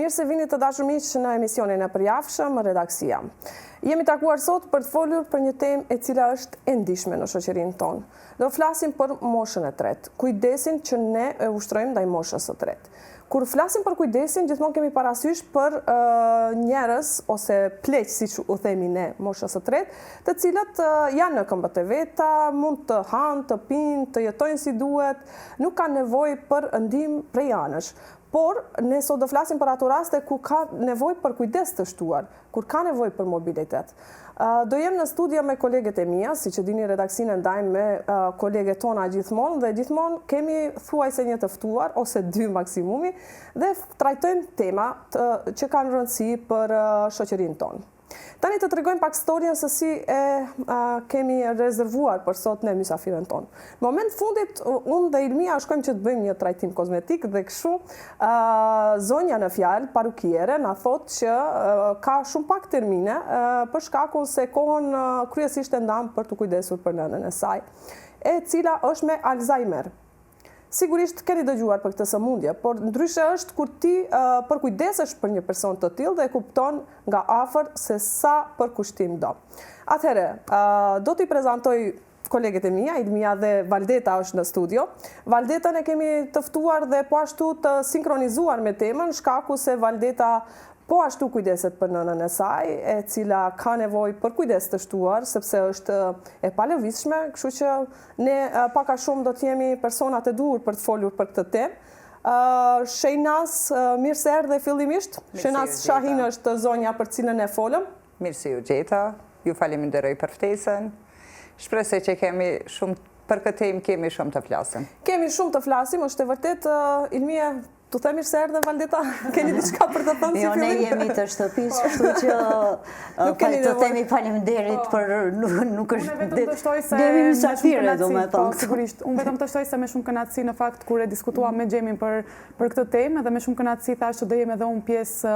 Mirë se vini të dashur miq në emisionin e përjavshëm Redaksia. Jemi takuar sot për të folur për një temë e cila është e ndihshme në shoqërinë tonë. Do flasim për moshën e tretë, kujdesin që ne e ushtrojmë ndaj moshës së tretë. Kur flasim për kujdesin, gjithmonë kemi parasysh për njerëz ose pleq, siç u themi ne, moshës së tretë, të cilët janë në këmbët e veta, mund të hanë, të pinë, të jetojnë si duhet, nuk kanë nevojë për ndihmë prej anësh. Por, ne sot do flasim për ato raste ku ka nevojë për kujdes të shtuar, kur ka nevojë për mobilitet. Do jem në studio me koleget e mia, siç e dini Redaksinë ndajmë me koleget tona gjithmonë dhe gjithmonë kemi thuajse një të ftuar ose dy maksimumi dhe trajtojmë tema që kanë rëndësi për shoqërinë tonë. Tani të tregojmë pak storien se si kemi rezervuar për sot në mysafirën tonë. Në moment fundit, unë dhe Ilmia shkojmë që të bëjmë një trajtim kozmetik dhe kështu zonja në fjalë, parukiere, na thot që ka shumë pak termine për shkakun se kohën kryesisht e ndam për të kujdesur për nënën e saj, e cila është me Alzheimer. Sigurisht keni dëgjuar për këtë sëmundje, por ndryshe është kur ti përkujdesesh për një person të tillë dhe e kupton nga afër se sa përkushtim do. Atëherë, do t'i prezantoj koleget e mia, Ilmia dhe Valdeta është në studio. Valdetën e kemi të ftuar dhe po ashtu të sinkronizuar me temën, shkaku se Valdeta po ashtu kujdeset për nënën e saj, e cila ka nevojë për kujdes të shtuar, sepse është e palëvizshme, kështu që ne pak a shumë do të jemi personat e duhur për të folur për këtë temë. Shejnas, mirë se erdhe fillimisht. Shejnas Shahin është zonja për cilën e folëm. Mirë se ju gjeta, ju faleminderoj për ftesën. Shpresoj që kemi shumë, për këtë temë kemi shumë të flasim. Kemi shumë të flasim, është e vërtet, Ilmia, tu the mirë se erdhe Valdeta, keni diçka për të thënë si fillim? Jo, ne jemi të shtëpis, kështu që të themi faleminderit për nuk është... Unë vetëm të shtoj se... Demi mysafire, do me thonë. Sigurisht, unë vetëm të shtoj se me shumë kënaqësi në fakt kur e diskutuam me Gjemin për këtë temë dhe me shumë kënaqësi thash që do jem edhe unë pjesë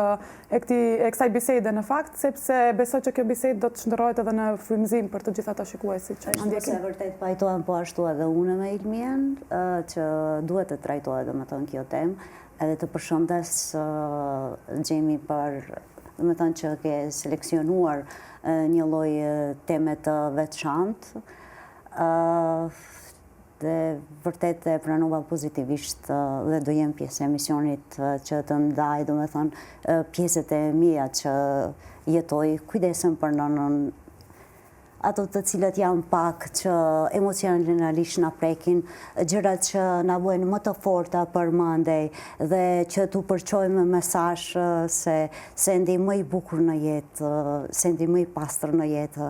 e kësaj bisede në fakt, sepse besoj që kjo bisedë do të shndërrohet edhe në frymëzim për të gjithë ata shikuesit që na ndjekin. Është vërtet pajtohem po ashtu edhe unë me Ilmien, që duhet të trajtohet domethënë kjo temë. Edhe të përshëndes Gjemi për, dhe me thënë që ke seleksionuar një lloj teme të veçantë dhe vërtet e pranova pozitivisht dhe do jem pjesë e emisionit që të ndaj, do me thënë, pjesët e mia që jetoj kujdesen për nënën, ato të cilët janë pak që emocionalisht na prekin, gjërat që na bëjnë më të forta për mandej dhe që tu përçojmë mesazh se sendi më i bukur në jetë, sendi më i pastër në jetë,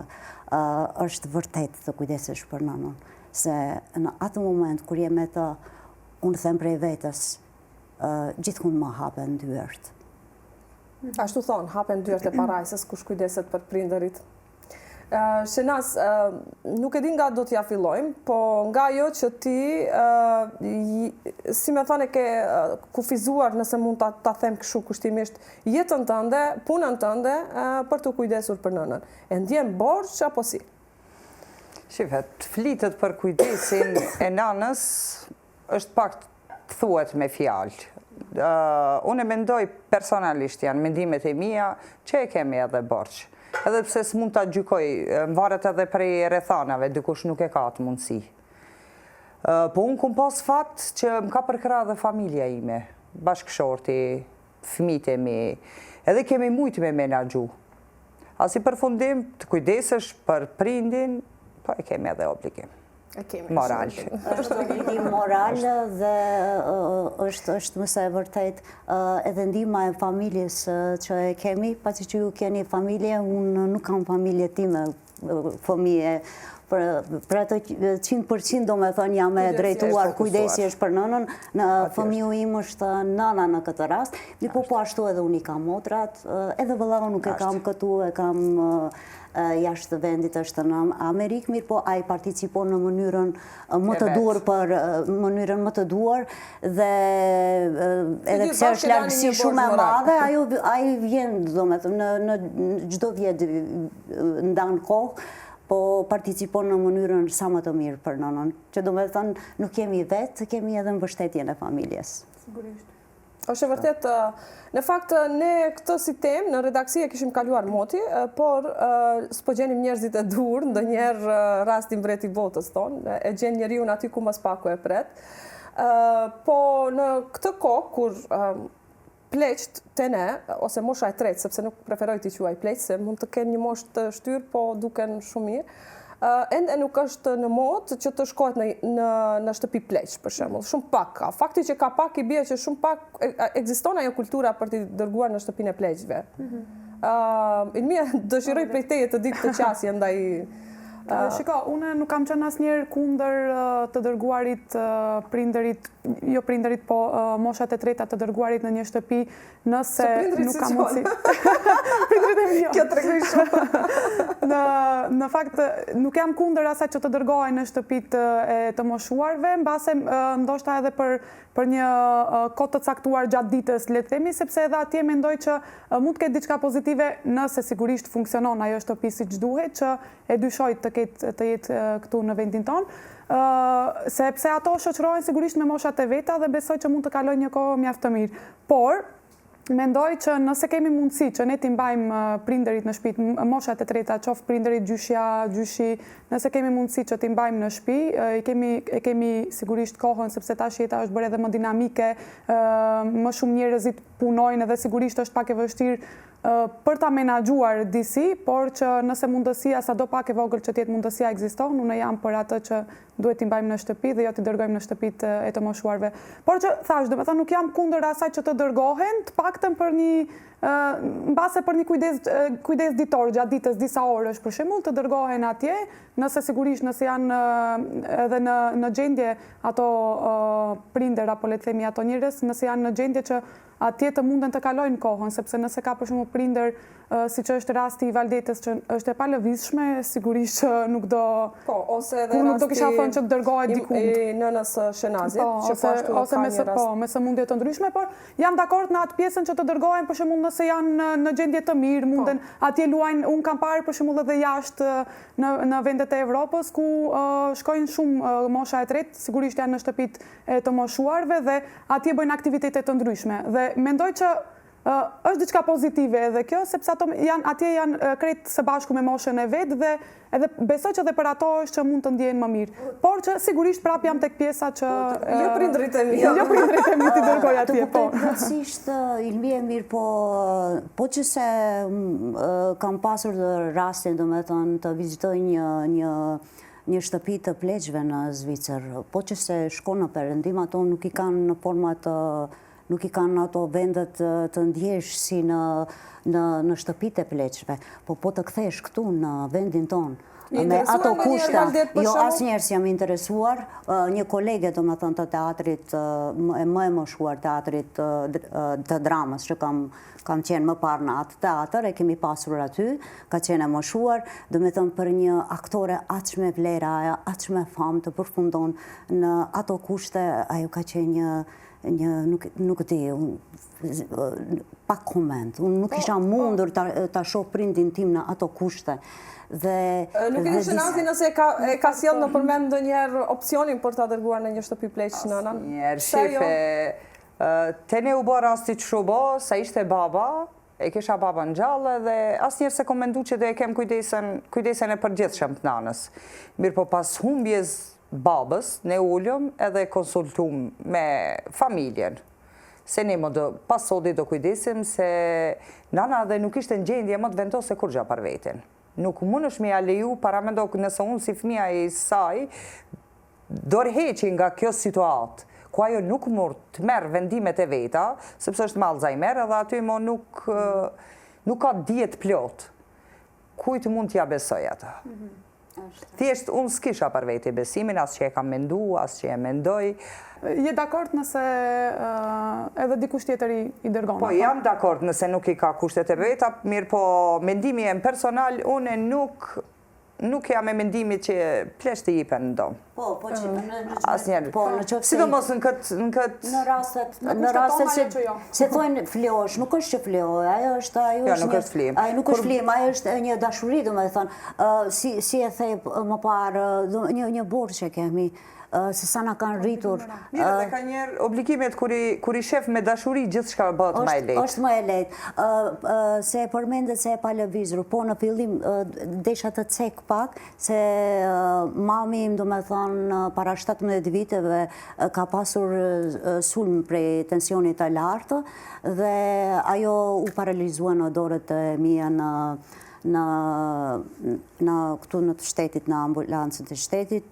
është vërtet të kujdesesh për nënën. Se në atë moment kur je me të, unë them prej vetës, gjithkund më hapen dyert. Ashtu thonë, hapen dyert e parajsës kush kujdeset për prindërit. Shenas, nuk e di nga do t'ja fillojmë, po nga jo që ti, si me thënë, ke kufizuar, nëse mund ta them kështu kushtimisht, jetën tënde, punën tënde, për të kujdesur për nënën. E ndjen borxh apo si? Shifet, flitet për kujdesin e nënës është pak të thuhet me fjalë. Unë e mendoj personalisht, janë mendimet e mia, që e kemi edhe borxh. Edhe pse s'mund ta gjykoj, varet edhe prej rrethanave, dikush nuk e ka atë mundësi. Po unë kum pas fat që më ka përkrah dhe familja ime, bashkëshorti, fëmijët e mi, edhe kemi mujt me menaxhu. As i përfundim të kujdesesh për prindin, po e kemi edhe obligim. Moral. Është obligim moral dhe është mëse e vërtet edhe ndihma e familjes që e kemi, pasi që ju keni familje, unë nuk kam familje time, fëmijë. Për ato 100% do me thënë jam e drejtuar kujdesi është për nënën, në fëmiu im është nëna në këtë rast, po ashtu edhe unë i kam motrat, edhe vëllau nuk e kam këtu, e kam jashtë vendit është në Amerikë, mirë po ai participon në mënyrën më të duhur mënyrën më të duhur dhe edhe pse është largësi shumë e madhe, ai vjen domethënë në çdo vit ndan kohë, po participon në mënyrën sa më të mirë për nënën, që domethënë nuk kemi vetë, kemi edhe mbështetjen e familjes. Sigurisht. Është e vërtet, në fakt ne këtë si temë në redaksi e kishim kaluar moti, por s'po gjenim njerëzit e dur, ndonjëherë rasti mbreti botës tonë, e gjen njeriu aty ku mas paku e pret. Po në këtë kohë kur pleqt të ne, ose mosha e tretë, sepse nuk preferoj t'i quaj pleqt, se mund të kenë një moshë të shtyrë, po duken shumë mirë, ende nuk është në modë që të shkohet në shtëpi pleq, për shembull. Shumë pak ka. Fakti që ka pak i bie që shumë pak ekziston ajo kultura për t'i dërguar në shtëpinë e pleqve. Ilmia, dëshiroj prej teje të di këtë qasje ndaj. Shiko, une nuk kam qenë asnjëherë kundër të dërguarit prindërit, jo prindërit, po moshat e treta të dërguarit në një shtëpi, nëse nuk kam mundësi. Prindërit e mi. Kjo tregoj shumë. Në fakt, nuk jam kundër asaj që të dërgohen në shtëpit e të moshuarve, mbase ndoshta edhe për një kohë të caktuar gjatë ditës, le të themi, sepse edhe atje mendoj që mund të ketë diçka pozitive nëse sigurisht funksionon ajo shtëpi siç duhet, që e dyshoj të jetë këtu në vendin tonë, sepse ato shoqërohen sigurisht me moshat e veta dhe besoj që mund të kalojnë një kohë mjaft të mirë. Por mendoj që nëse kemi mundësi që ne t'i mbajmë prindërit në shtëpi, moshat e treta, qoftë prindërit gjyshja, gjyshi, nëse kemi mundësi që t'i mbajmë në shtëpi, e kemi sigurisht kohën, sepse tash jeta është bërë edhe më dinamike, më shumë njerëzit punojnë edhe sigurisht është pak e vështirë për ta menaxhuar disi, por që nëse mundësia sado pak e vogël që tjetë mundësia ekziston, unë jam për atë që duhet t'i mbajmë në shtëpi dhe jo t'i dërgojmë në shtëpit e të moshuarve. Por që thash, do të thënë nuk jam kundër asaj që të dërgohen, të paktën për një mbase për një kujdes ditor gjatë ditës disa orësh për shembull të dërgohen atje, nëse sigurisht nëse janë edhe në gjendje ato prindër apo le të themi ato njerëz, nëse janë në gjendje që atje të munden të kalojnë kohën, sepse nëse ka për shembull prindër siç është rasti i Valdetës që është e palëvizshme, sigurisht që nuk do ose edhe nuk do kisha thënë që të dërgohet dikund. I nënës Shenazit, që po ashtu ka një rast. Me sëmundje të ndryshme, por jam dakord në atë pjesën që të dërgohen për shembull nëse janë në gjendje të mirë, munden atje luajnë, un kam parë për shembull edhe jashtë në vendet e Evropës ku shkojnë shumë mosha e tretë, sigurisht janë në shtëpit e të moshuarve dhe atje bëjnë aktivitete të ndryshme. Dhe mendoj që është diçka pozitive edhe kjo, sepse atje janë krejt së bashku me moshën e vetë dhe edhe besoj që edhe për ato është që mund të ndjehen më mirë. Por që sigurisht prap jam tek pjesa që jo prindërit e mi. Jo prindërit e mi t'i dërgoj atje. Të kuptoj plotësisht Ilmie mirë, po që se kam pasur rastin, domethënë, të vizitoj një shtëpi të pleqve në Zvicër, po që se shkon në perëndim, ato nuk i kanë në format nuk i kanë ato vendet të ndjesh si në shtëpit e pleqve, po të kthesh këtu në vendin tonë me ato kushte. Jo, asnjëherë s'jam interesuar. Një kolege, domethënë, të teatrit, më e moshuar teatrit të dramës, që kam qenë më parë në atë teatr, e kemi pasur aty, ka qenë e moshuar, domethënë për një aktore aq me vlera, aq me famë të përfundon në ato kushte, ajo ka qenë nuk di, pa koment. Unë nuk isha mundur ta shoh prindin tim në ato kushte. Nuk e di Shenazi nëse e ka sjellë në përmend ndonjëherë opsionin për ta dërguar në një shtëpi pleq nënën. Shefe, te ne u bë rasti kështu sa ishte baba, e kisha baba në gjallë dhe asnjëherë se kom mendu që do e kem kujdesen e përgjithshëm të nanës. Mirë, po pas humbjes babës, ne ullëm edhe konsultum me familjen. Se ne pas sodi do kujdesim se nana dhe nuk ishte në gjendje më të vendose kur gja për vetin. Nuk mund është me ja leju, para me do nëse unë si fëmija i saj, dorëheqi nga kjo situatë, ku ajo nuk mund të merë vendimet e veta, sepse është me Alzheimer, edhe aty mo nuk ka djetë plot. Kujt mund t'ja besoj ata? Thjesht, unë s'kisha për veti besimin, as që e kam mendu, as që e mendoj. Je dakord nëse edhe dikush tjetër i dërgon? Po, jam dakord nëse nuk i ka kushtet e veta, mirë po mendimi e personal, unë nuk jam e mendimi që pleqt i jipen në domë. Po që asnjëherë. Sidomos në këtë... Në rastet se thojnë fleosh, nuk është që fleo, ajo është... Jo, nuk është flim. Ajo nuk është flim, ajo është një dashuri, do me thënë. Si e thej më parë, një borë që kemi, se sa na kanë rritur. Mirë, dhe ka njerë obligimet kur i shef me dashuri gjithë shka bëhet më e lejtë. është më e lejtë. Se e përmendet se e pa lëvizur, po në fillim desha të cek pak, se mami im, do me thonë, para 17 viteve ka pasur sulm prej tensionit të lartë dhe ajo u paralizua në dorët e mia në këtu në të shtetit, në ambulancën të shtetit,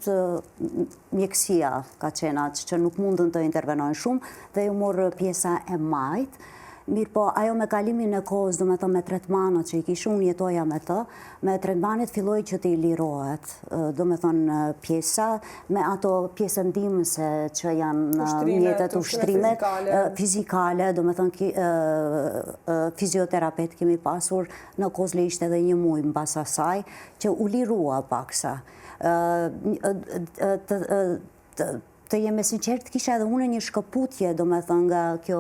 mjekësia ka qenë atë që nuk mundën të intervenojnë shumë dhe ju morë pjesa e majtë. Mirë po, ajo me kalimin e kohës, do me thë me tretmanët që i kishë unë jetoja me të, me tretmanit filloj që t'i lirohet, do me thonë pjesa, me ato pjesë ndimëse që janë mjetet, ushtrimet, fizikale, do me thonë fizioterapet kemi pasur, në Kozle ishte edhe një muj në basa saj, që u lirua paksa. Të jemi sinqert, kisha edhe une një shkëputje, do me thënë nga kjo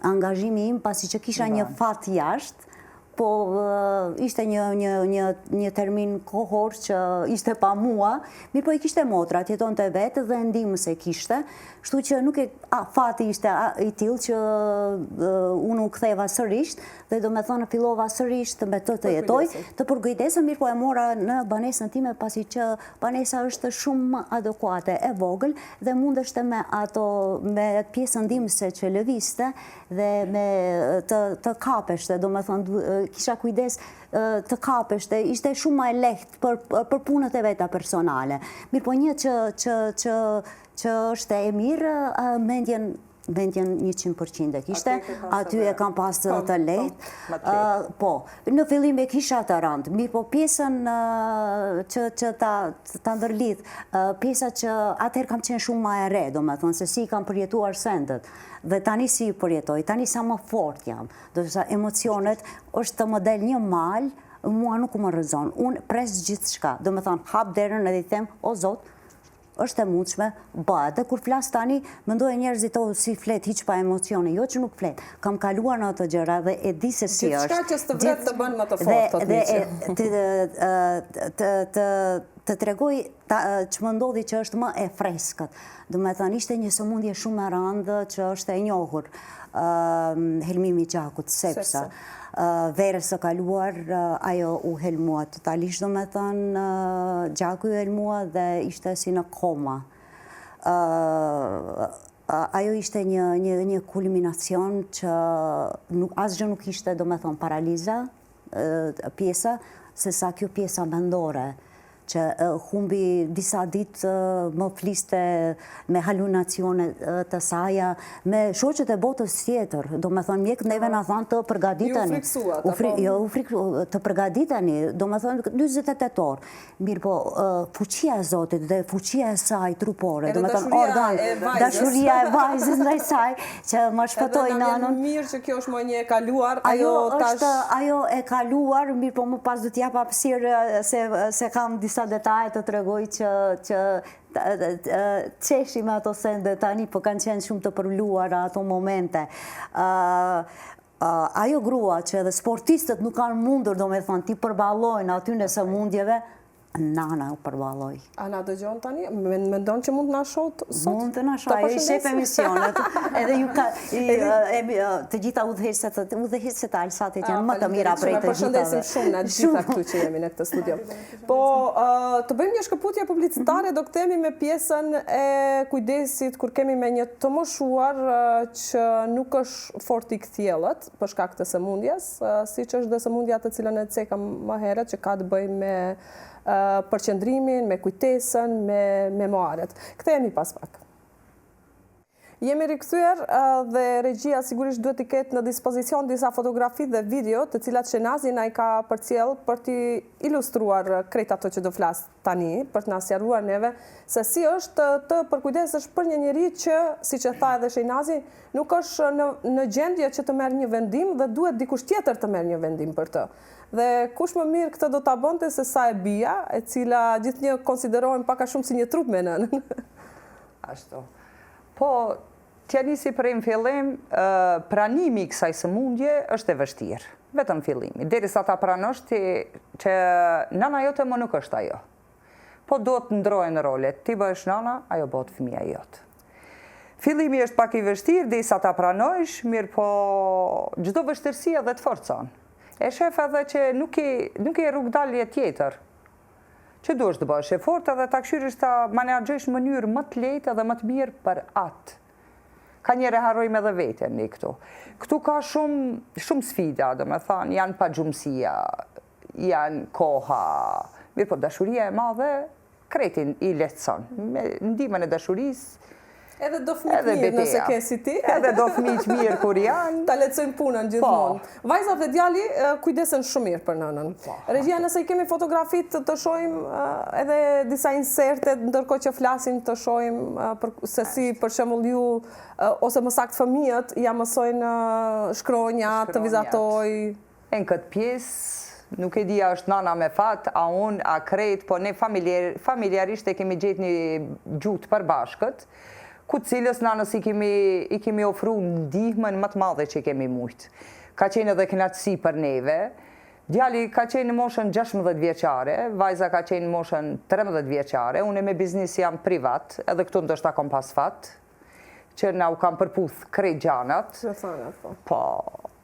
angazhimi im, pasi që kisha një fat jashtë, po ishte një termin kohor që ishte pa mua, mirë po i kishte motra, tjeton të vetë dhe ndimës e kishte, shtu që nuk e fati ishte i tilë që unë u ktheva sërisht, dhe do me thonë fillova sërisht me të jetoj, të përkujdesëm, mirë po e mora në banesën time, pasi që banesa është shumë adekuate e vogël, dhe mundeshte me ato, me pjesën ndimëse që lëviste, dhe me të kapeshte, do me thonë, kisha kujdes të kapeshte, ishte shumë ma e lehtë për punët e veta personale. Mirë po një që është e mirë, mendjen 100% e kishte, aty e kam pas të lehtë. Po, në fillim e kisha të randë, mirë po pjesën që ta ndërlidh, pjesa që atëherë kam qenë shumë ma e re, do me thonë, se si kam përjetuar sendet, dhe tani si përjetoj, tani sa më fort jam, do të sa emocionet është të më del një mal, mua nuk më rëzon, unë pres gjithë shka, do me thonë, hap derën edhe i them, o Zot, është e mundshme, dhe kur flas tani, mendoj njerëzit si flet, hiq pa emocione, jo që nuk flet, kam kaluar në ato gjëra dhe e di se si është. Gjithçka që s'të vret të bën më të fortë, të tregoj që më ndodhi që është më e freskët. Do me thënë, ishte një sëmundje shumë e randë që është e njohur, helmimi gjakut, sepsa. Verës së kaluar, ajo u helmua totalisht, do me thënë, gjaku u helmua dhe ishte si në koma. Ajo ishte një kulminacion që asgjë nuk ishte, do me thënë, paraliza, pjesa, se sa kjo pjesa mendore, që humbi disa ditë më fliste me halunacione të saja, me shoqet e botës tjetër, do me thonë mjekët neve në thonë të përgaditani. Të përgaditani, do me thonë 28 orë. Mirë po, fuqia e Zotit dhe fuqia e saj trupore, do me thonë organ, dashuria e vajzës ndaj saj, që më shpëtoj në anën. Mirë që kjo është më një e kaluar, ajo e kaluar, mirë po më pas du t'ja papsirë se kam disa detaje të tregoj që qeshi me ato sende tani, po kanë qenë shumë të përluar ato momente. Ajo grua që edhe sportistët nuk kanë mundur, do me thonë, ti përballojnë aty në sëmundjeve, nana u përballoj. Ana dëgjon tani? Mendon që mund të na shoh sot? Mund të na shoh, ai shef emisionet. Edhe ju ka të gjitha udhëheqësit e Alsatit janë më të mira prej të gjithave. Përshëndesim shumë na gjitha këtu që jemi në këtë studio. Po të bëjmë një shkëputje publicitare, do kthehemi me pjesën e kujdesit kur kemi me një të moshuar që nuk është fort i kthjellët për shkak të sëmundjes, siç është dhe sëmundja të cilën e cekam më herët që ka të bëjë me përqendrimin, me kujtesën, me memoaret. Kthehemi pas pak. Jemi rikthyer dhe regjia sigurisht duhet t'i ketë në dispozicion disa fotografi dhe video të cilat Shenazi na i ka përcjell për t'i ilustruar krejt ato që do flas tani, për t'na sqaruar neve se si është të përkujdesesh për një njeri që, siç e tha edhe Shenazi, nuk është në gjendje që të merr një vendim dhe duhet dikush tjetër të merr një vendim për të. Dhe kush më mirë këtë do ta bënte se sa e bia, e cila gjithnjë konsiderohen pak a shumë si një trup me nënën. Ashtu. Po, t'ja nisi për në fillim, pranimi i kësaj sëmundje është e vështirë. Vetëm fillimi. Derisa ta pranosh ti që nëna jote më nuk është ajo. po do të ndrojnë rolet. Ti bëhesh nana, ajo bëhet fëmia jote. Fillimi është pak i vështirë, dhe sa ta pranojsh, mirë po çdo vështirësi edhe të forcon. E shef edhe që nuk e rrugdalje tjetër. Që duhesh të bësh e fortë edhe ta këshyrish ta menaxhosh në mënyrë më të lehtë edhe më të mirë për atë. Ka njëre harrojmë edhe veten një këtu. Këtu ka shumë sfida, do me thanë, janë pagjumësia, janë koha. Mirë po, dashuria e madhe, kretin i lehtëson. Me ndihmën e dashurisë, Edhe do fëmijë mirë nëse ke si ti. Edhe do fëmijë mirë kur janë. Ta lehtësojnë punën gjithmonë. Vajzat dhe djali kujdesen shumë mirë për nënën. Regjia, nëse i kemi fotografit të shohim edhe disa inserte, ndërkohë që flasin të shohim se si për shembull ju ose më saktë fëmijët ja mësojnë shkronja, të vizatoj. Në këtë pjesë nuk e dia është nana me fat, a unë, a krejt, po ne familjarisht e kemi gjetë një gjuhë të përbashkët, ku cilës nanës i kemi ofru ndihmën më të madhe që kemi mujtë. Ka qenë edhe kënaqësi për neve. Djali ka qenë në moshën 16 vjeçare, vajza ka qenë në moshën 13 vjeçare, unë me biznis jam privat, edhe këtu ndoshta kam pas fat, që na u kam përputh krejt gjanat. Po,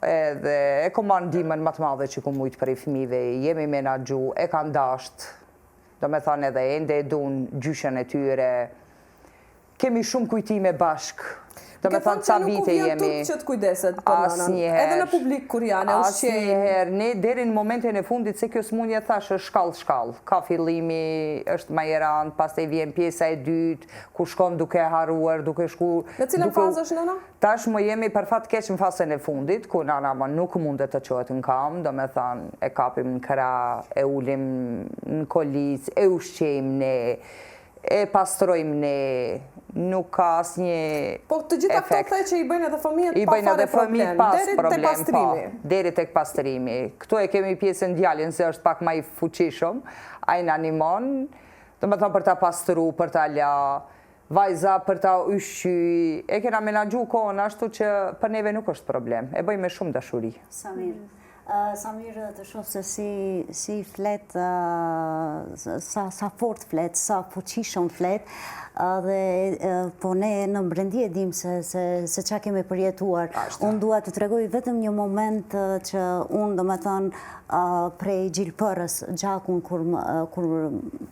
edhe e kom marrë ndihmën më të madhe që ku mujtë për i fëmijëve, jemi menaxhu, e kanë dasht, do me thënë edhe ende e dun gjyshen e tyre. Kemi shumë kujtime bashk. Do me thënë ca vite jemi. Nuk u vjen që të kujdeset për nënën. Edhe në publik kur janë, ushqejnë. Asnjëherë. Ne deri në momentin e fundit, se kjo smundje thash është shkallë. Ka fillimi, është më e rëndë, pastaj vjen pjesa e dytë, ku shkon duke harruar, duke shku. Në cilën fazë është nëna? Tash më jemi për fat keq në fazën e fundit, ku nana më nuk mundet të çohet në kam, do me thënë e kapim në krah, e ulim në kolic, e ushqejmë ne, e pastrojmë ne. Nuk ka asnjë efekt. Po të gjitha këto the që i bëjnë edhe fëmijët pa fare problem, deri tek pastrimi. Deri tek pastrimi. Këtu e kemi pjesën djalin se është pak më i fuqishëm, ai na animon, domethënë për ta pastru, për ta la, vajza për ta ushqy. E kena menaxhu kohën ashtu që për neve nuk është problem. E bëjmë me shumë dashuri. Samir, të shoh se si flet, sa fort flet, sa fuqishëm flet, dhe po ne në mbrendi e dim se qa kemi përjetuar. Unë dua të tregoj vetëm një moment që unë do me thënë prej gjilpërës gjakun, kur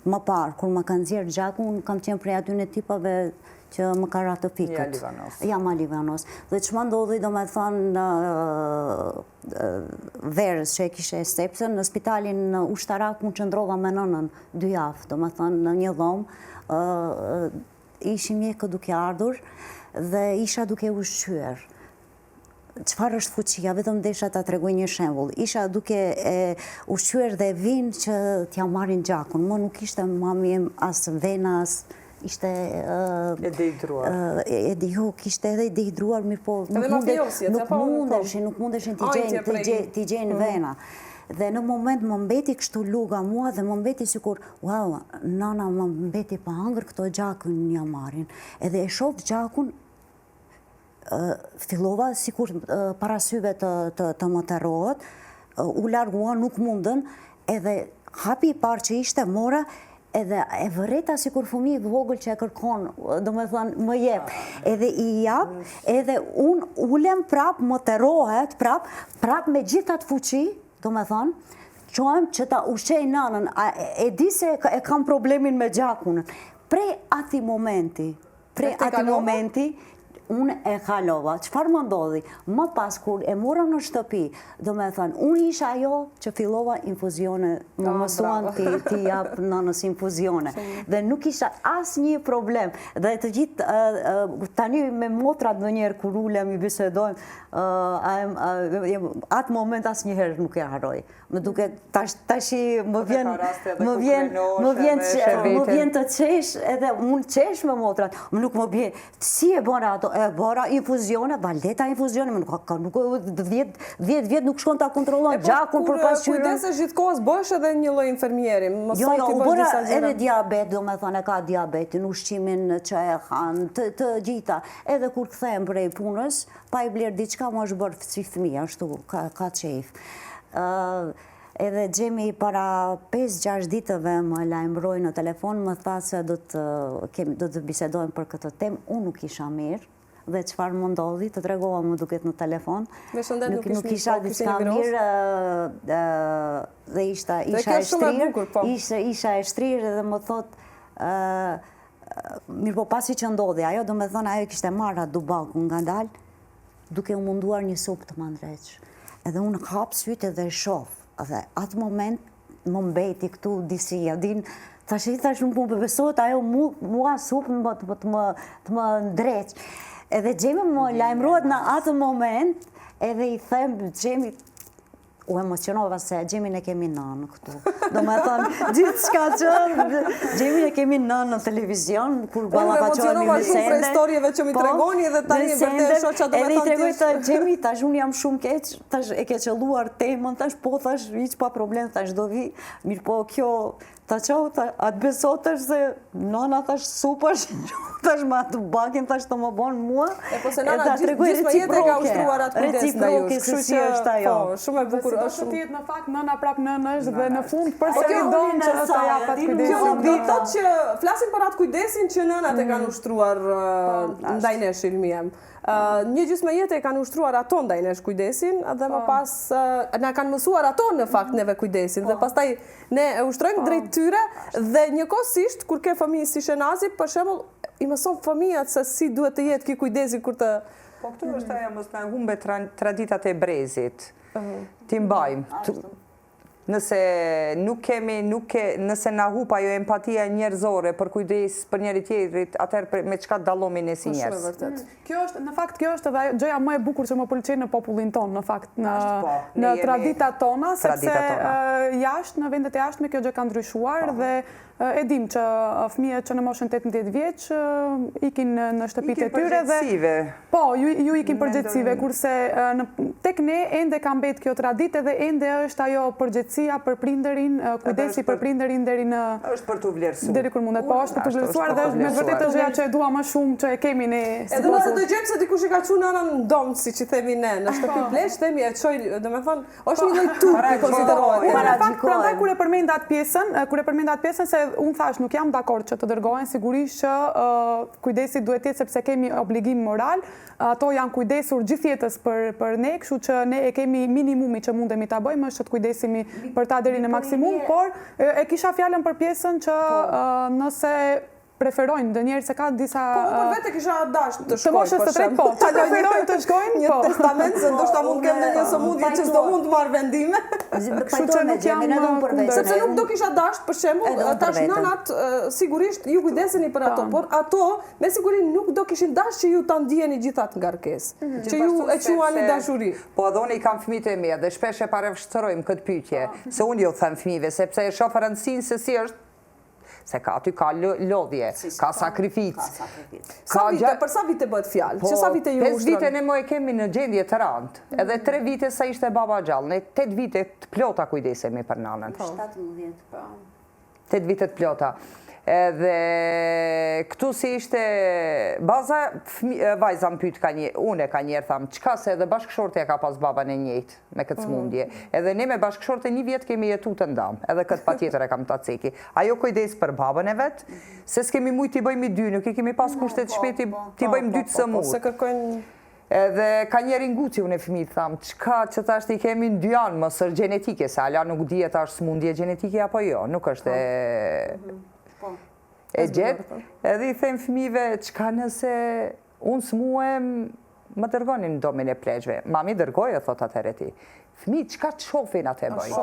më parë, kur më kanë zjerë gjakun, kam qenë prej aty në tipave që më ka ratofikët. Jam Alivanos. Dhe që më ndodhi, do me thënë, verës që e kishe stepsën, në spitalin ushtarak unë qëndrova me nënën 2 javë, do me thënë, në një dhomë, ishim mjekë duke ardhur dhe isha duke ushqyer. Çfarë është fuqia, vetëm desha ta tregoj një shembull. Isha duke ushqyer dhe vinë që t'ja marrin gjakun. Më nuk ishte mami as vena, as ishte e dehidruar. Kishte edhe dehidruar, mirë po nuk mundeshin t'i gjejnë vena. Dhe në moment më mbeti kështu luga mua dhe më mbeti sikur, wow, nana më mbeti pa hangër këto gjakun një marrin. Edhe e shoh gjakun, fillova sikur para syve të më terrohet, u largua, nuk mundën, edhe hapi i parë që ishte mora, edhe e vërreta si kur fëmi i vogël që e kërkon, do me thënë, më jep. Edhe i jap, edhe unë ulem prap, më terrohet prap me gjithat fuqi, do me thënë, qohem që ta ushqej nanën, e di se e kam problemin me gjakun. Prej ati momenti, unë e kalova. Çfarë më ndodhi? Më pas kur e mora në shtëpi, do me thënë, unë isha ajo që fillova infuzione, më mësuan ti jap nënës infuzione. Dhe nuk isha asnjë problem. Dhe të gjithë, tani me motrat ndonjëherë kur ulem i bisedojmë, atë moment asnjëherë nuk e harroj. Më duke tashi më vjen të qesh, edhe unë qesh me motrat. Më nuk më bje, si e bëra ato? E bëra infuzione, Valdeta infuzione, nuk 10 vjet nuk shkon ta kontrollon gjakun për pasqyrën. Kujdesesh gjithkohës, bësh edhe një lloj infermieri, Jo, u bëra edhe diabet, do me thënë, e ka diabetin, ushqimin që e han, të gjitha. Edhe kur kthehem prej punës, pa i bler diçka, më është bërë si fëmijë, ashtu ka qejf. Edhe Gjemi para 5-6 ditëve më lajmëroi në telefon, më tha se do të bisedojmë për këtë temë, unë nuk isha mirë, dhe çfarë më ndodhi, të tregova më duket në telefon. Nuk isha diçka mirë dhe isha e shtrirë dhe më thot mirë po pasi që ndodhi ajo, do me thonë ajo kishte marrë atë dubalku nga dalë, duke u munduar një supë të mandreq. Edhe unë hap sytë dhe shoh, dhe atë moment më mbeti këtu disi jadin, thash nuk më besohet ajo mua supën të më ndreq. Edhe Gjemi më lajmërohet në atë moment, edhe i them Gjemi, u emocionova se Gjemi ne kemi nënë këtu. Do me thonë, gjithë shka që, Gjemi ne kemi nënë në televizion, kur ballafaqohemi me sende. Unë emocionova shumë për historieve që mi tregoni dhe tani vërtet shoh që do me thonë. Edhe i tregoj të Gjemi, tash unë jam shumë keq, tash e ke qelluar temën, tash po, tash hiç pa problem, tash do vi, mirë po kjo, ta qohë, atë besotesh se nëna tash supash, tash ma të bakin, tash të më bonë mua. E po se nëna gjithë më jetë e ka ushtruar atë kujdes nga ju. Reciproke, si është ajo. Shumë e bukur është. Si do të jetë në fakt nëna prap nëna është dhe në fund përsëri don që të jap atë kujdesin. Kjo nuk do të thotë që flasim për atë kujdesin që nënat e kanë ushtruar ndaj nesh Ilmiem. Një gjysmë jetë e kanë ushtruar ato ndaj nesh kujdesin dhe më pas na kanë mësuar ato në fakt neve kujdesin dhe pastaj ne e ushtrojmë drejt tyre dhe njëkohësisht kur ke fëmijë si Shenazi, për shembull, i mëson fëmijët se si duhet të jetë ky kujdesi kur të. Po këtu është ajo mos na humbe traditat e brezit. Ti mbajmë. Nëse nuk kemi, nëse na hup ajo empatia njerëzore për kujdes për njëri tjetrit, atëherë me çka dallomi ne si njerëz. Kjo është, në fakt, kjo është edhe gjëja më e bukur që më pëlqen në popullin tonë, në fakt, në traditat tona, sepse jashtë, në vendet e jashtme, kjo gjë ka ndryshuar dhe e dim që fëmijët që në moshën 18 vjeç ikin në shtëpitë e tyre dhe po, ju ikin përgjegjësive, kurse tek ne ende ka mbet kjo traditë dhe ende është ajo përgjegjësia për prindërin, kujdesi për prindërin deri në është për të vlerësuar. Deri kur mundet, po është për të vlerësuar dhe me vërtetë është gjëja që e dua më shumë që e kemi ne. Edhe nëse dëgjojmë se dikush i ka çuar nënën në dom, siç i themi ne, në shtëpi blesh, themi e çoj, domethënë, është një lloj turpi konsiderohet. Prandaj kur e përmend atë pjesën, se unë thash nuk jam dakord që të dërgohen, sigurisht që kujdesi duhet të jetë sepse kemi obligim moral, ato janë kujdesur gjithjetës për ne, kështu që ne e kemi minimumi që mundemi ta bëjmë është të kujdesimi për ta deri në maksimum, por e kisha fjalën për pjesën që nëse preferojnë ndë njerë se ka disa... Po, për vete kisha dashtë të shkojnë, të moshës të tretë, po, që preferojnë të shkojnë, një testament, se ndoshta mund kemë në një sëmundje që s'do mund të marrë vendime. Kështu që nuk jam sepse nuk do kisha dashtë, për shembull, tash nënat sigurisht ju kujdeseni për ato, por ato me siguri nuk do kishin dashtë që ju ta ndjeni gjithat ngarkesë, që ju e quani dashuri. Po edhe unë i kam fëmijët e mi dhe shpesh e parevshtrojmë këtë pyetje, se unë jo them fëmijëve, sepse e shoh rëndësinë se si është se ka aty ka lodhje, ka sakrificë. Për sa vite bëhet fjalë? Që sa vite ju 5 vite ne mo e kemi në gjendje të randë, edhe 3 vite sa ishte baba gjallë, ne 8 vite të plota kujdesemi për nanën. 8 vite të plota. Edhe këtu si ishte baza, vajza më pyet unë ka njerë thamë, qka se edhe bashkëshorte ka pas baban e njëjtë me këtë smundje. Edhe ne me bashkëshorte 1 vjet kemi jetu të ndamë, edhe këtë pa tjetër e kam të ceki. Ajo kujdes për baban e vetë, se s'kemi mujt t'i bëjmë i dy, nuk i kemi pas kushtet shpeti t'i bëjmë 2 të sëmur. Edhe ka njeri nguci unë e fëmijët thamë, qka që ta është i kemi në 2 anë mësër genetike, se ala nuk dhjet është smundje genetike apo jo, nuk është e gjetë, edhe i them fëmijëve qka nëse unë s'muem më dërgonin në domin e pleqve. Mami dërgoj e thot atëherë ti. Fëmijët qka të shofin atë e bëjnë?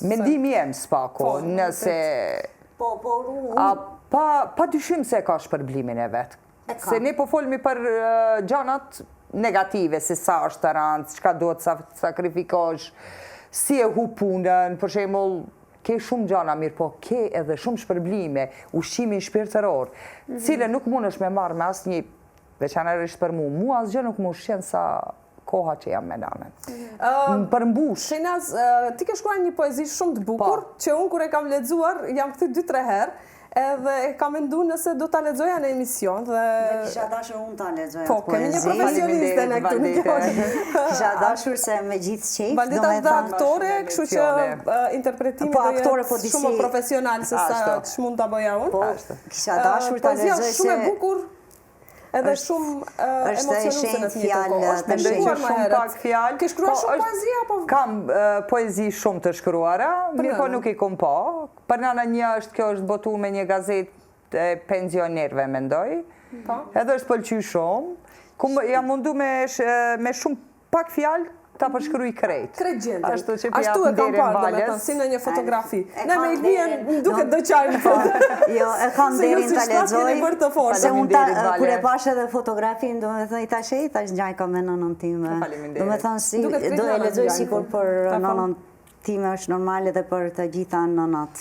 Mendimi jem s'pako, nëse... Pa dyshim se ka shpërblimin e vetë. Se ne po folmi për gjanat negative, se sa është të randë, qka duhet sakrifikosh, si e hu punën, për shembull, ke shumë gjana mirë, po ke edhe shumë shpërblime, ushqimin shpirtëror, cile nuk mund është me marrë me asë një veçanërisht për mu asë gjë nuk mu shqenë sa koha që jam me nanën. Për mbush. Shenaz, ti ke shkruar një poezi shumë të bukur, që unë kur e kam lexuar, jam këthy 2-3 herë, edhe e ka mendu nëse do ta lexoja në emision dhe kisha dashur unë ta lexoja. Po, kemi një profesioniste në këtë mikrofonë. Kisha dashur se me gjithë qejf, Valdeta është aktore, kështu që interpretimi do jetë shumë profesional se sa ç'mund ta bëja unë. Po, kisha dashur ta lexoj se shumë e bukur. Edhe shumë emocionuese në të njëjtën kohë. Është shkruar shumë pak fjalë. Ke shkruar shumë poezi apo? Kam poezi shumë të shkruara, mirë po nuk i kom pa. Për nëna një kjo është botu me një gazetë e pensionerëve, mendoj. Edhe është pëlqy shumë. Jam mundu me shumë pak fjalë ta përshkruaj krejt. Krejt gjendje. Ashtu e kam parë, domethënë, si në një fotografi. Ne me Ilbien duket do qarë. Jo, e kam derin ta lexoj. Se unë kur e pash edhe fotografin, domethënë i tash ngjaj kam me nënën time. Domethënë si do e lexoj sikur për nënën time është normale dhe për të gjitha nënat.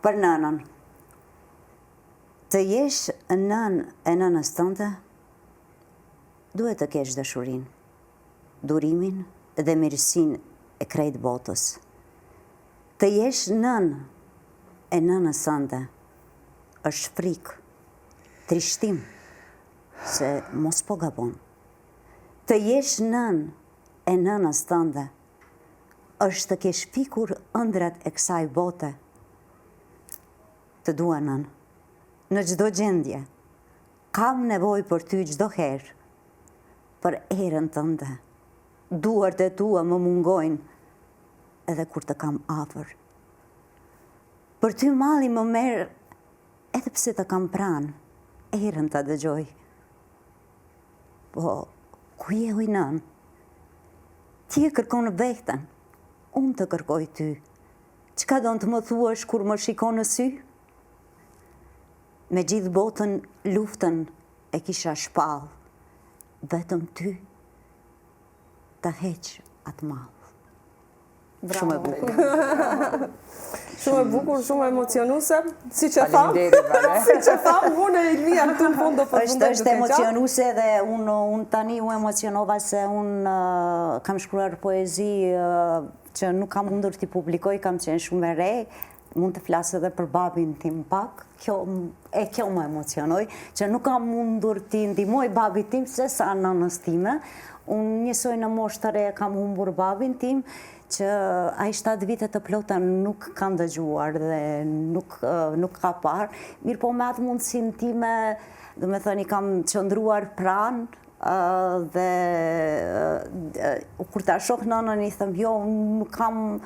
Për nënën. Të jesh nën e nënës tënde, duhet të kesh dashurin, durimin dhe mirësin e krejt botës. Të jesh nën e nënës sënde, është frikë, trishtim, se mos po gabon. Të jesh nën e nënës tënde, është të kesh fikur ëndrat e kësaj bote. Të dua nën, në çdo gjendje, kam nevojë për ty çdo herë, për erën tënde. Duart e tua më mungojnë edhe kur të kam afër. Për ty malli më merr edhe pse të kam pranë, erën ta dëgjoj. Po, ku je oj nën? Ti e kërkon veten, unë të kërkoj ty. Çka don të më thuash kur më shikon në sy? Me gjithë botën luftën e kisha shpall. Vetëm ty të heq atë malë. Shumë e bukur. Shumë e bukur, shumë emocionuse. Si që tham, unë e Ilvia këtu në fund do përfundoj. Është emocionuse dhe unë tani u emocionova se unë kam shkruar poezi që nuk kam mundur t'i publikoj, kam qenë shumë e re, mund të flasë edhe për babin tim pak. Kjo më emocionoj, që nuk kam mundur t'i ndihmoj babin tim se sa nënës time. Unë njësoj në moshë të re kam humbur babin tim, që ai 7 vite të plota nuk kam dëgjuar dhe nuk ka parë. Mirë po me atë mundësin time, dhe me thënë i kam qëndruar pranë, dhe kur ta shoh nënën i them jo, nuk kam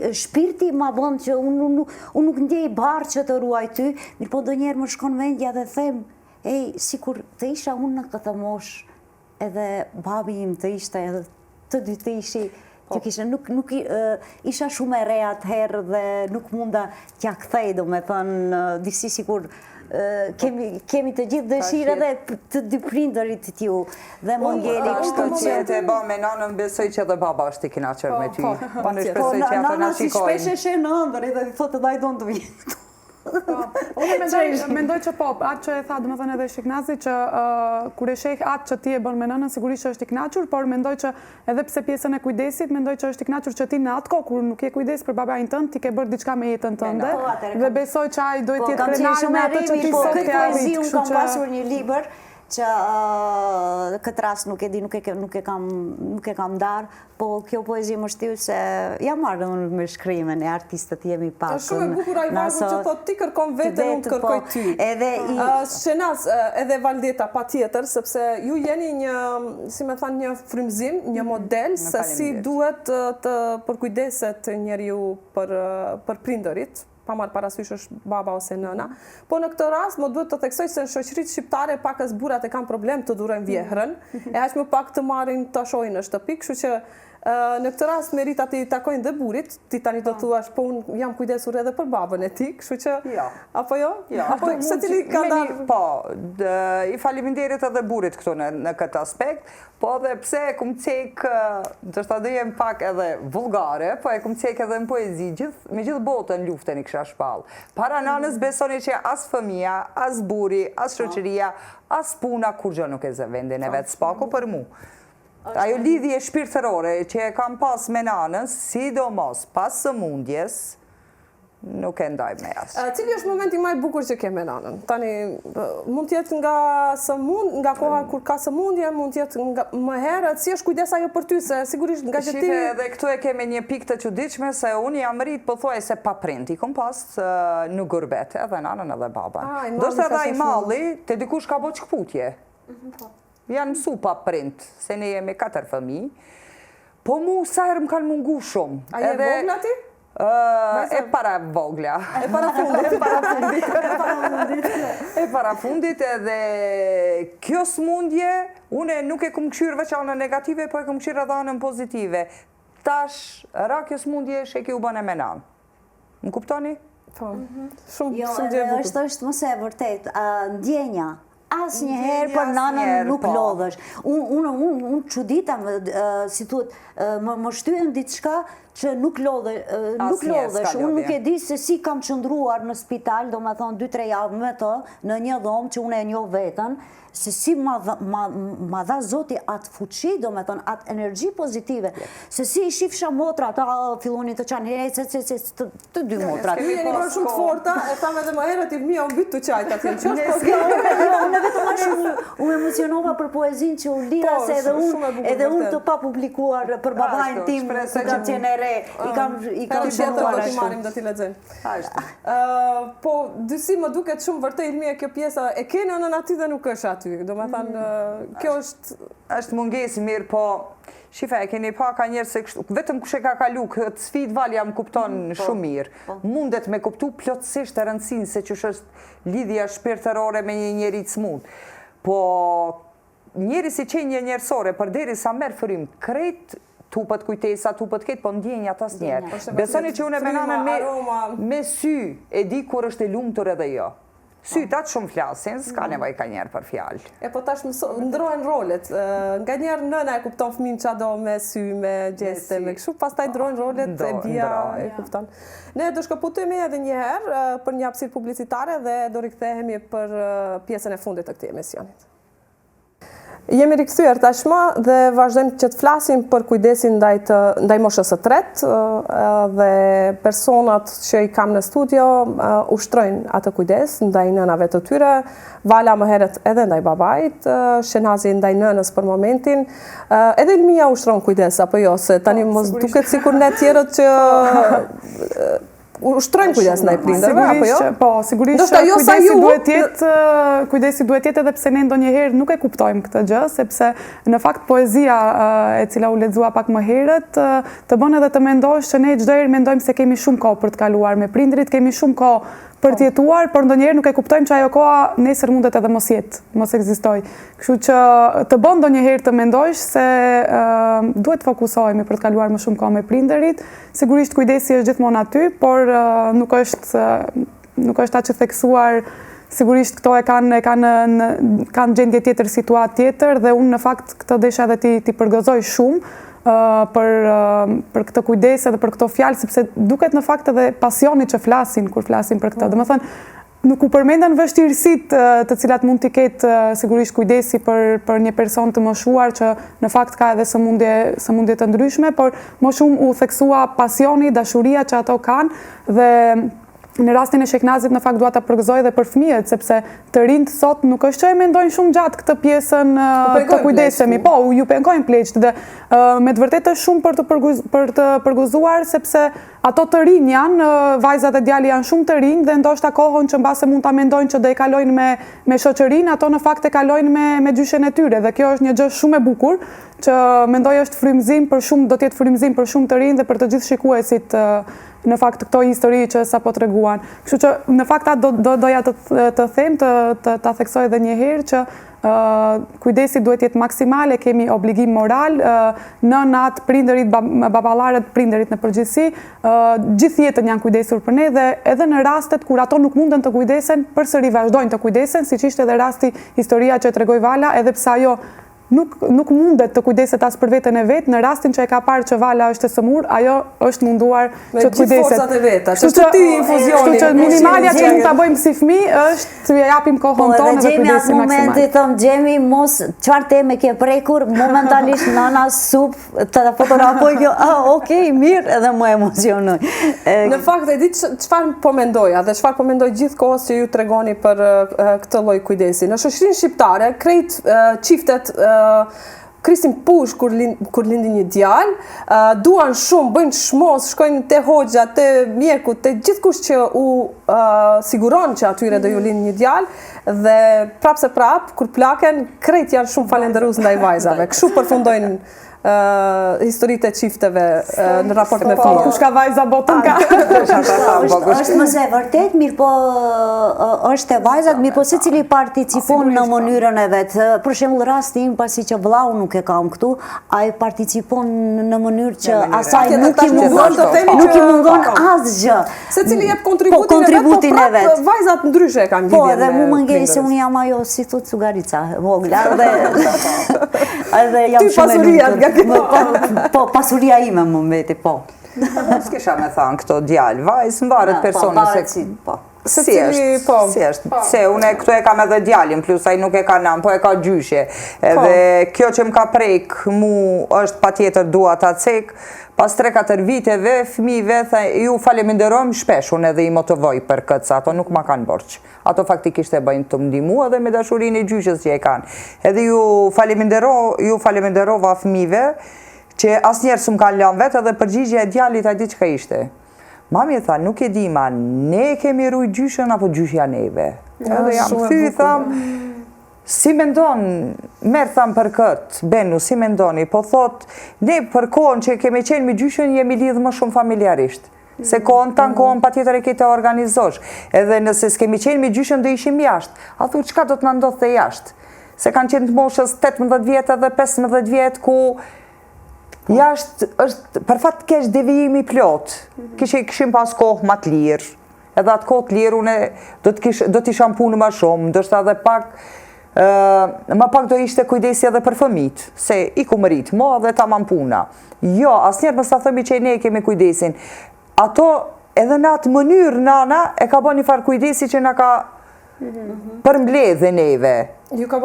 shpirti ma bën që unë nuk ndjej barë që të ruaj ty, mirë po do njerë më shkon mendja dhe them, sikur të isha unë në këtë mosh, edhe babi im të ishte, edhe të dy të ishi, isha shumë e re atëherë dhe nuk munda t'ja kthej, do me thënë, disi sikur kemi të gjithë dëshirë dhe të dy prindërit t'ju dhe më ngeli kështu që të ba me nanën besoj që edhe baba është i kënaqur me ty. Unë shpresoj që ata na shikojnë. Nana si shpesh e shenë në ëndër edhe thotë dhe i donë të vjetë. Unë mendoj që po, atë që e tha dhe më thënë edhe Shiknazi, që kur e sheh atë që ti e bën me nënën, sigurisht që është i kënaqur, por mendoj që edhe pse pjesën e kujdesit, mendoj që është i kënaqur që ti në atë kohë, kur nuk je kujdes për babain tënd, ti ke bërë diçka me jetën tënde, dhe besoj që ai duhet të jetë krenar me atë që ti sot ke arrit. Unë kam pasur një libër që këtë rast nuk e di, nuk e kam darë, po kjo poezi më shtiu se jam marrë unë me shkrimen e artistët jemi pak. Shumë e bukur ai vargu që thot ti kërkon veten, unë të kërkoj ty. Shenaz, edhe Valdeta patjetër, sepse ju jeni një, si me thanë, një frymëzim, një model se si duhet të përkujdeset njeriu për prindërit, pa marrë parasysh është baba ose nëna. Po në këtë rast, më duhet të theksoj se në shoqëritë shqiptare pakës burat e kanë problem të durojnë vjehrën, e aq më pak të marrin të shohin në shtëpi, kështu që në këtë rast meritat i takojnë dhe burit, ti tani të thuash, po unë jam kujdesur edhe për babën e ti, kështu që, apo jo? Apo se cili ka darë? Po, i faleminderit edhe burit këtu në këtë aspekt, po edhe pse e kum cek, të shta dhe jem pak edhe vulgare, po e kum cek edhe në poezi, me gjithë botën luftën i kësha shpalë. Para nanës besoni që as fëmija, as buri, as shoqëria, as puna, kur gjë nuk e zë vendin e vetë spaku për mu. Ajo lidhje shpirtërore që e kam pas me nanës, sidomos pas sëmundjes, nuk e ndaj me asë. Cili është momenti më i bukur që ke me nanën? Tani, mund t'jetë nga koha kur ka sëmundje, mund t'jetë më herët, si është kujdes ajo për ty, se sigurisht nga që ti... Shife, edhe këtu e keme një pikë të çuditshme, se unë jam rrit pëthuaj se pa prind, i kom pas në gurbet, edhe nanën edhe baban. Doshta edhe i malli, te dikush ka bo qkputje. Janë mësu pa prind, se ne jemi 4 fëmijë, po mu sa herë më kanë mungu shumë. A je vogla ti? E para vogla. E para fundit. E para fundit edhe kjo smundje, une nuk e kom këshyrë veç anën negative, po e kom këshyrë edhe anën pozitive. Tash, ra kjo smundje shë e kjo bëne me nanë. Më kuptoni? Po, shumë Jo, gjë bukur. është mëse e vërtet, ndjenja. Asë njëherë për nanën nuk lodhësh. Unë çuditam, si thuhet, më shtyhen diçka që nuk lodhësh. Unë nuk e di se si kam qëndruar në spital, do me thonë 2-3 javë me të, në një dhomë që unë e njoh vetën, se si ma dha Zoti atë fuqi, do me thonë, atë energji pozitive, se si i shifsha motra, ta fillonin të qanë, të dy motrat. Ju jeni bërë shumë të forta, e tham edhe më herët, i mija unë bitë të qajta, të në Unë vetëm ashtu u emocionova për poezin që u lira, se edhe unë të pa publikuar për babajnë tim, ku kam qenë e re, i kam shënuar ashtu. Do t'i lexojmë. Po, dysi më duket shumë vërtet mirë kjo pjesa, e ke nënën aty dhe nuk është aty. Do me thënë, kjo është... është mungesë mirë, po... Shife, e keni pa ka njerë se vetëm kushe ka kalu këtë sfit valja më kupton shumë mirë. Mundet me kuptu plotësisht e rëndësinë se që është lidhja shpirtërore me një njeri të smut. Po njeri si qenje njerësore, përderi sa merë fërim, krejt tupët kujtesa, tupët ketë, po ndjenja tas njerë. Besoni që unë e menanën me sy, e di kur është e lumëtur edhe jo. Syt atë shumë flasin, s'ka nevoj ka njerë për fjallë. E po tash ndrohen rolet. Nga njerë nëna e kupton fëmin qa do me sy, me gjeste, me këshu, pas taj ndrohen rolet, e bia e kupton. Ne do shkëputemi edhe njëherë për një hapësirë publicitare dhe do rikthehemi për pjesën e fundit të këtij emisionit. Jemi rikthyer tashmë dhe vazhdojmë që të flasim për kujdesin ndaj moshës së tretë dhe personat që i kam në studio ushtrojnë atë kujdes ndaj nënave të tyre, Vala më herët edhe ndaj babait, Shenazi ndaj nënës për momentin, edhe Ilmia ushtron kujdes apo jo, se tani mos duket sikur ne tjerët që ushtrojmë kujdes ndaj prindërve, apo jo? Po, sigurisht kujdesi duhet jetë edhe pse ne ndonjëherë nuk e kuptojmë këtë gjë, sepse në fakt poezia e cila u lexua pak më herët të bën edhe të mendosh që ne çdo herë mendojmë se kemi shumë kohë për të kaluar me prindrit, kemi shumë kohë për të jetuar, por ndonjëherë nuk e kuptojmë që ajo koha nesër mundet edhe mos jetë, mos ekzistojë. Kështu që të bën ndonjëherë të mendosh se duhet të fokusohemi për të kaluar më shumë kohë me prindërit. Sigurisht kujdesi është gjithmonë aty, por nuk është aq e theksuar. Sigurisht këto e kanë gjendje tjetër, situatë tjetër, dhe unë në fakt këtë desha edhe ti përgëzoj shumë për këtë kujdes edhe për këto fjalë, sepse duket në fakt edhe pasioni që flasin kur flasin për këtë. Domethënë, nuk u përmenden vështirësitë të cilat mund t'i ketë sigurisht kujdesi për një person të moshuar që në fakt ka edhe sëmundje të ndryshme, por më shumë u theksua pasioni, dashuria që ato kanë, dhe në rastin e Sheknazit në fakt dua ta përgëzoj edhe për fëmijët, sepse të rinjt sot nuk është që e mendojnë shumë gjatë këtë pjesën të kujdesemi. Po, ju pengojnë pleqt dhe me të vërtetë është shumë për të përgëzuar, sepse ato të rinj janë, vajzat e djali janë shumë të rinj dhe ndoshta kohën që mbase mund ta mendojnë që do e kalojnë me shoqërinë, ato në fakt e kalojnë me gjyshen e tyre, dhe kjo është një gjë shumë e bukur që mendoj është frymëzim për shumë, do të jetë frymëzim për shumë të rinj dhe për të gjithë shikuesit në fakt këto histori që sapo treguan. Kështu që në fakt doja të them, ta theksoj edhe një herë që kujdesi duhet jetë maksimal, e kemi obligim moral, nënat, prindërit, baballarët, prindërit në përgjithësi, gjithë jetën janë kujdesur për ne, dhe edhe në rastet kur ato nuk munden të kujdesen, përsëri vazhdojnë të kujdesen, siç ishte edhe rasti, historia që tregoi Vala, edhe pse ajo nuk mundet të kujdeset as për veten e vet, në rastin që e ka parë që Vala është e sëmur, ajo është munduar që të kujdeset. Me gjithë forcat e veta, që ti infuzioni. Kështu që minimalja që mund ta bëjmë si fëmijë është të japim kohën tonë dhe kujdesin maksimal. Momenti thëm Gjemi, mos çfarë teme ke prekur, momentalisht nana sup të fotografoj kjo, okej, mirë, edhe më emocionoj. Në fakt e di çfarë po mendoja dhe çfarë po mendoj gjithkohës që ju tregoni për këtë lloj kujdesi. Në shoqërinë shqiptare, krejt çiftet krisin push kur lindi një djalë, duan shumë, bëjnë shmos, shkojnë te hoxha, te mjeku, te gjithkush që u siguron që atyre do ju lind një djalë dhe prap se prap, kur plaken, krejt janë shumë falenderues ndaj vajzave. Kështu përfundojnë historitë e çifteve në raport me fëmijë. Kush ka vajza botën ka. Është më se vërtet, mirë po është e vajzat, mirë po secili participon në mënyrën e vet. Për shembull rasti im pasi që vllau nuk e kam këtu, ai participon në mënyrë që asaj nuk i mungon asgjë. Secili jep kontributin e vet, po vajzat ndryshe kanë lidhje. Po, dhe mu më ngej se unë jam ajo si thot cugarica, vogla dhe jam shumë po, pasuria ime më mbeti, po. S'kisha me thanë këto djalë, vajzë, mbaret personi se... Si është, se une këtu e kam edhe djalin, plus ai nuk e ka nam, po e ka gjyshe. Edhe kjo që më ka prejk, mu është pa tjetër dua ta cek, pas 3-4 viteve, fëmijëve, ju faleminderojmë shpesh, unë edhe i motivoj për këtë, ato nuk ma kanë borç. Ato faktikisht e bëjnë të mdimu edhe me dashurin e gjyshes që e kanë. Edhe ju faleminderova fëmijëve, që asnjëherë s'm kanë lënë vetë edhe përgjigja e djalit ai di çka ishte. Mami e tha, nuk e di ma, ne kemi rujt gjyshën apo gjyshja neve. Edhe jam thy, tham, si mendon, merë tham për këtë, Benu, si mendoni, po thot, ne për kohën që kemi qenë me gjyshën jemi lidhë më shumë familjarisht. Se kohën tanë kohën pa tjetër e kete organizosh. Edhe nëse s'kemi qenë me gjyshën do ishim jashtë. A thu, qka do të në ndodhë të jashtë? Se kanë qenë të moshës 18 vjetë edhe 15 vjetë ku jashtë është, për fat të kesh devijimi plot, kishim pas kohë ma të lirë, edhe atë kohë të lirë une do t'isham punë ma shumë, ndështë edhe pak, ma pak do ishte kujdesi edhe për fëmit, se i ku më rritë, mo edhe ta man puna. Jo, asnjëherë mos ta themi që ne kemi kujdesin. Ato edhe në atë mënyrë nana e ka bën një farë kujdesi që na ka përmbledhë neve.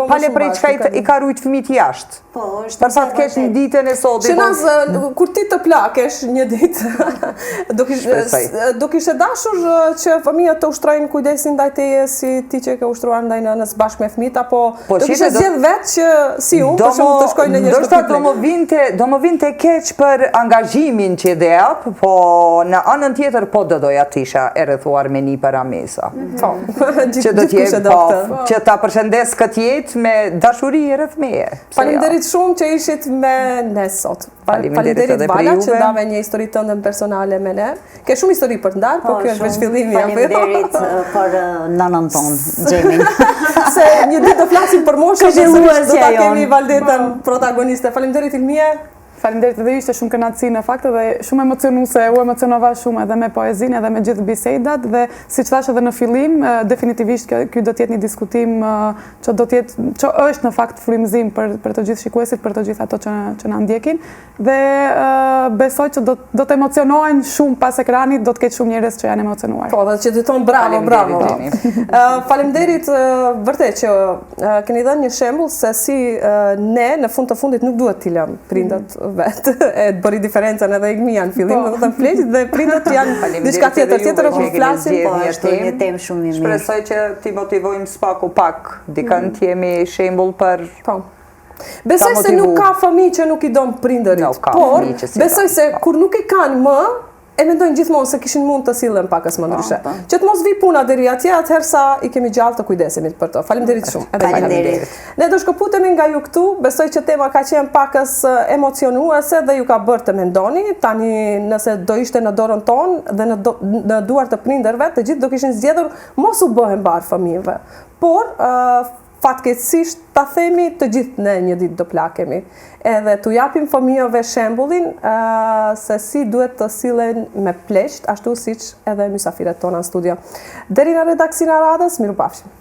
Pale prej qka i ka rujt fëmit jashtë. Për sa të kesh një ditën e sotit. Që kur ti të plakesh një ditë, do kishe dashur që fëmijët të ushtrojnë kujdesin ndaj teje si ti që ke ushtruar ndaj nënës bashkë me fëmijët, apo do kishe zgjedh vetë që si unë, për shumë të shkojnë në një shtëpi. Do më vinte keq për angazhimin që dhe apë, po në anën tjetër po do doja t'isha e rrethuar me një paramesa. Që ta përshëndes këtë jetë me dashuri e rreth meje. Faleminderit shumë që ishit me ne sot. Faleminderit Vala që ndave një histori tënde personale me ne. Ke shumë histori për të ndarë, por kjo është veç fillimi. Faleminderit për nanën tonë, Gjemin. Se një ditë do flasim për moshën, do ta kemi Valdetën protagoniste. Faleminderit Ilmie. Faleminderit edhe ishte shumë kënaqësi në fakt dhe shumë emocionuese, u emocionova shumë edhe me poezinë edhe me gjithë bisedat dhe siç thash edhe në fillim, definitivisht ky do të jetë një diskutim që është në fakt frymëzim për të gjithë shikuesit, për të gjithë ato që na ndjekin dhe besoj që do të emocionohen shumë pas ekranit, do të ketë shumë njerëz që janë emocionuar. Po, dhe që të thonë bravo. Faleminderit vërtet që keni dhënë një shembull se si ne në fund të fundit nuk duhet t'i lëmë prindët vetë, e të bëri diferencën edhe Ilmia në fillim, dhe të fleqit dhe prindët janë diçka tjetër e kur flasim, po është një temë shumë i mirë. Shpresoj që ti motivojmë s'paku pak, dikën t'jemi shembull për... Besoj se nuk ka fëmijë që nuk i don prindërit, por besoj se kur nuk i kanë më, e mendojnë gjithmonë se kishin mund të sillen pakës më ndryshe. Që të mos vi puna deri atje, atëherë sa i kemi gjallë të kujdesimit për to. Faleminderit shumë. Faleminderit. Ne do shkëputemi nga ju këtu, besoj që tema ka qenë pakës emocionuese dhe ju ka bërë të mendoni. Tani nëse do ishte në dorën tonë dhe në duar të prindërve, të gjithë do kishin zgjedhur mos u bëhen barë fëmijëve. Por fatkeqësisht ta themi të gjithë ne një ditë do plakemi. Edhe t'u japim fëmijëve shembullin se si duhet të sillen me pleqt, ashtu siç edhe mysafiret tona në studio. Deri në redaksinë e radhës, mirupafshim.